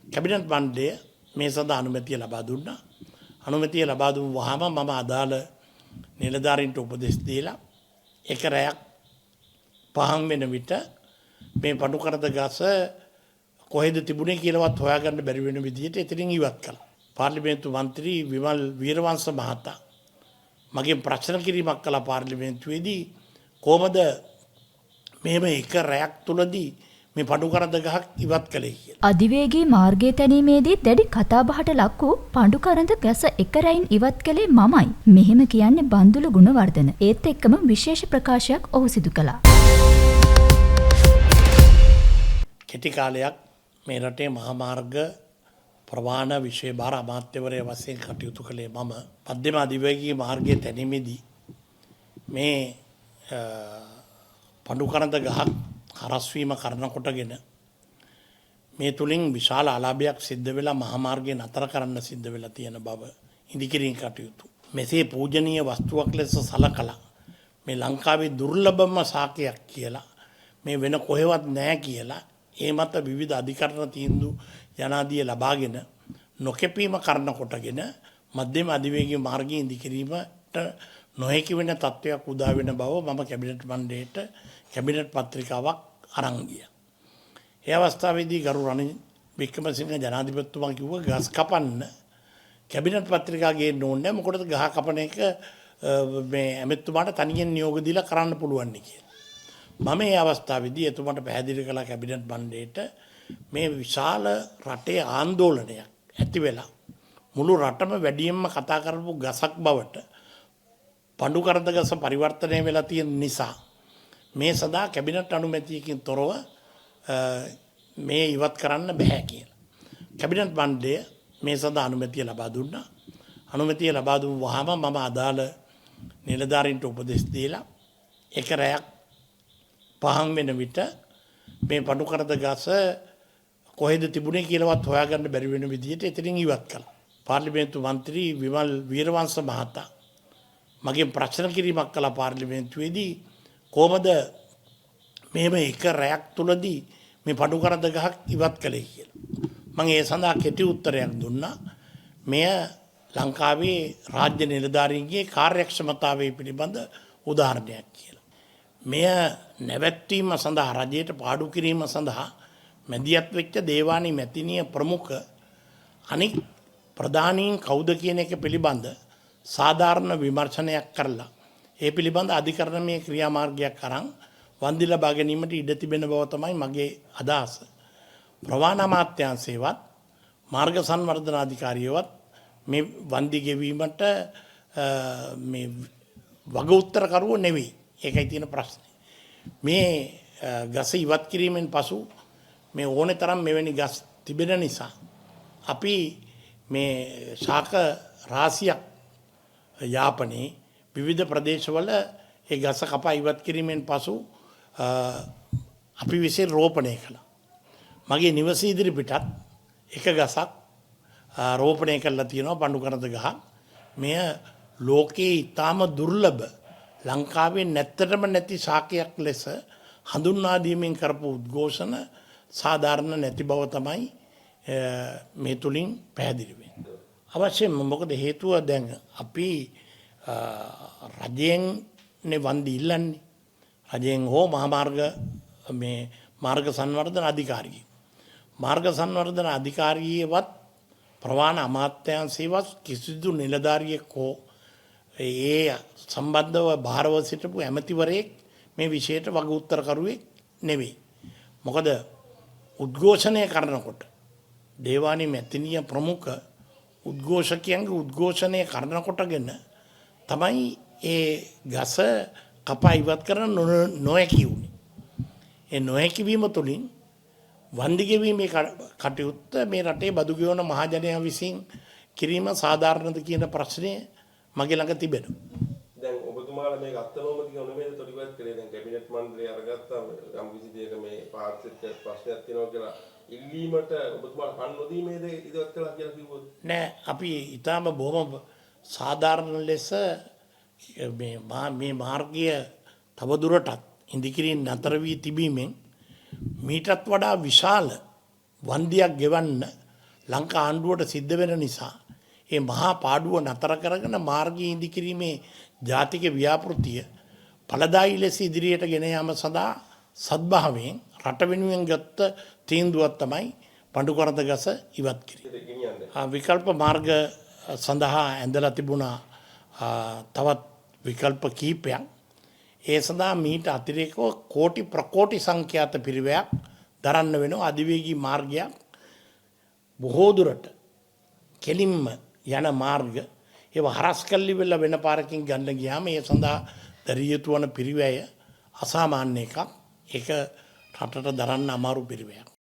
Cabinet මණ්ඩලය මේ සඳහා අනුමැතිය ලබා දුන්නා. අනුමැතිය ලබා දුන් වහම මම අදාළ නිලධාරීන්ට උපදෙස් දීලා එක රැයක් පහන් වෙන විට මේ පඩු කරද ගස කොහෙද තිබුණේ කියලාවත් හොයාගන්න බැරි වෙන විදිහට එතනින් ඉවත් කළා. පාර්ලිමේන්තු මන්ත්‍රී විමල් වීරවංශ මහතා මගෙන් ප්‍රශ්න කිරීමක් කළා පාර්ලිමේන්තුවේදී කොහොමද මෙහෙම එක රැයක් තුලදී මේ පඩු කරද ගහක් ඉවත් කළේ කියලා. අධිවේගී මාර්ගයේ තැනීමේදී දැඩි කතාබහට ලක් වූ පඩු කරද ගස එක රැයින් ඉවත් කළේ මමයි. මෙහෙම කියන්නේ බන්දුල ගුණවර්ධන. ඒත් එක්කම විශේෂ ප්‍රකාශයක් ඔහු සිදු කළා. කෙටි කාලයක් මේ රටේ මහා මාර්ග ප්‍රවාහන විශේෂ භාර අමාත්‍යවරයා වශයෙන් කටයුතු කළේ මම. මධ්‍යම අධිවේගී මාර්ගයේ තැනීමේදී මේ පඩු කරද ගහක් හරස්වීම කරන කොටගෙන මේ තුලින් විශාල අලාභයක් සිද්ධ වෙලා මහා මාර්ගය නතර කරන්න සිද්ධ වෙලා තියෙන බව ඉදිකිරීම කටයුතු. මෙසේ පූජනීය වස්තුවක් ලෙස සලකලා මේ ලංකාවේ දුර්ලභම සාකයක් කියලා මේ වෙන කොහෙවත් නැහැ කියලා ඒ මත විවිධ අධිකරණ තීන්දුව යනාදී ලබාගෙන නොකැපීම කරන කොටගෙන මධ්‍යම අධිවේගී මාර්ගයේ ඉදිකිරීමට නොහැකි වෙන තත්ත්වයක් උදා වෙන බව මම කැබිනට් මණ්ඩලයට කැබිනට් පත්‍රිකාවක් අරන් ගියා. ඒ අවස්ථාවේදී ගරු රනිල් වික්‍රමසිංහ ජනාධිපතිතුමා කිව්වා ගස් කපන්න කැබිනට් පත්‍රිකා ගේන්න ඕනේ මොකටද ගහ කපන එක මේ ඇමතුමාට තනියෙන් නියෝග දීලා කරන්න පුළුවන් කියලා. මම මේ අවස්ථාවේදී එතුමාට පැහැදිලි කළා කැබිනට් මණ්ඩලයට මේ විශාල රටේ ආందోලනයක් ඇති වෙලා මුළු රටම වැඩියෙන්ම කතා කරපු ගසක් බවට පඩු කරද ගස පරිවර්තනය වෙලා තියෙන නිසා මේ සදා කැබිනට් අනුමැතියකින් තොරව මේ ඉවත් කරන්න බෑ කියලා. කැබිනට් මණ්ඩලය මේ සඳහා අනුමැතිය ලබා දුන්නා. අනුමැතිය ලබා දුන් වහම මම අදාළ නිලධාරීන්ට උපදෙස් දීලා එක රැයක් පහන් වෙන විට මේ පඩු කරද ගස කොහෙද තිබුණේ කියලාවත් හොයාගන්න බැරි වෙන විදිහට එතනින් ඉවත් කළා. පාර්ලිමේන්තු මන්ත්‍රී විමල් වීරවංශ මහතා මගෙන් ප්‍රශ්න කිරීමක් කළා පාර්ලිමේන්තුවේදී කොහොමද මෙහෙම එක රැයක් තුලදී මේ පඩු කරද ගහක් ඉවත් කළේ කියලා. මම ඒ සඳහා කෙටි උත්තරයක් දුන්නා. මෙය ලංකාවේ රාජ්‍ය නිලධාරීන්ගේ කාර්යක්ෂමතාවය පිළිබඳ උදාහරණයක් කියලා. මෙය නැවැත්වීම සඳහා රජයට පාඩු කිරීම සඳහා මැදිහත් වෙච්ච දේවානි මැතිණිය ප්‍රමුඛ අනික් ප්‍රධානීන් කවුද කියන එක පිළිබඳ සාධාරණ විමර්ශනයක් කරලා ඒ පිළිබඳ අධිකරණමය ක්‍රියාමාර්ගයක් අරන් වන්දි ලබා ගැනීමට ඉඩ තිබෙන බව තමයි මගේ අදහස. ප්‍රවාහන අමාත්‍යාංශයේවත් මාර්ග සංවර්ධන අධිකාරියවත් මේ වන්දි ගෙවීමට මේ වග උත්තරකරුවෝ නෙවෙයි. ඒකයි තියෙන ප්‍රශ්නේ. මේ ගස ඉවත් කිරීමෙන් පසු මේ ඕනේ තරම් මෙවැනි ගස් තිබෙන නිසා අපි මේ ශාක රාශියක් යාපනයේ විවිධ ප්‍රදේශවල ඒ ගස කපා ඉවත් කිරීමෙන් පසු අපි විසින් රෝපණය කළා. මගේ නිවස ඉදිරිපිටත් එක ගසක් රෝපණය කරලා තියෙනවා පඩු කරද ගහ. මෙය ලෝකයේ ඊටාම දුර්ලභ ලංකාවේ නැත්තටම නැති ශාකයක් ලෙස හඳුන්වා දීමෙන් කරපු උද්ඝෝෂණ සාධාරණ නැති බව තමයි මේ තුලින් පැහැදිලි වෙන්නේ. අවශ්‍යම මොකද හේතුව දැන් අපි රජයෙන් වන්දි ඉල්ලන්නේ. රජයෙන් හෝ මහාමාර්ග මේ මාර්ග සංවර්ධන අධිකාරිය. මාර්ග සංවර්ධන අධිකාරියවත් ප්‍රවාහන අමාත්‍යාංශයවත් කිසිදු නිලධාරියෙක් හෝ ඒ සම්බන්ධව භාරව සිටපු ඇමතිවරයෙක් මේ විෂයට වග උත්තරකරුවෙක් නෙවෙයි. මොකද උද්ඝෝෂණය කරනකොට දේවානි මැතිණිය ප්‍රමුඛ උද්ඝෝෂකයන්ගේ උද්ඝෝෂණය කරනකොටගෙන තමයි ඒ ගස කපා ඉවත් කරන්න නොහැකි වුණේ. ඒ නොහැකි වීම තුළින් වන්දි ගෙවීමේ කටයුත්ත මේ රටේ බදු ගෙවන මහජනයා විසින් කිරීම සාධාරණද කියන ප්‍රශ්නය මගේ ළඟ තිබෙනවා. දැන් ඔබතුමාලා මේක අත්නෝමතික නෙමෙයිද තොටිපත් කරේ දැන් කැබිනට් මණ්ඩලය අරගත්තා යම් කිසි දෙයක මේ පාර්ශ්වික ප්‍රශ්නයක් තියෙනවා කියලා ඉල්ලීමට ඔබතුමාලා කන් නොදීමේද ඉදවත් කළා කියලා කිව්වොත් නෑ අපි ඊටාම බොහොම සාධාරණ ලෙස මේ මාර්ගය තවදුරටත් ඉදිකිරීම නතර වී තිබීමෙන් මීටත් වඩා විශාල වන්දියක් ගෙවන්න ලංකා ආණ්ඩුවට සිද්ධ වෙන නිසා ඒ මහා පාඩුව නතර කරගෙන මාර්ගය ඉදිකිරීමේ ජාතික ව්‍යාපෘතිය ඵලදායී ලෙස ඉදිරියට ගෙන යාම සඳහා සද්භාවයෙන් රට වෙනුවෙන් ගත්ත තීන්දුවක් තමයි පඬුකරඳ ගස ඉවත් කිරීම. ඒක ගෙනියන්නේ. විකල්ප මාර්ග සඳහා ඇඳලා තිබුණා තවත් විකල්ප කීපයක්. ඒ සඳහා මීට අතිරේකව කෝටි ප්‍රකෝටි සංඛ්‍යාත පිරිවැයක් දරන්න වෙනවා අධිවේගී මාර්ගයක් බොහෝ දුරට කෙලින්ම යන මාර්ග ඒව හරස් කල්ලි වෙලා වෙන පාරකින් ගන්න ගියාම ඒ සඳහා දරිය යුතු වන පිරිවැය අසාමාන්‍ය එකක්. ඒක රටට දරන්න අමාරු පිරිවැයක්.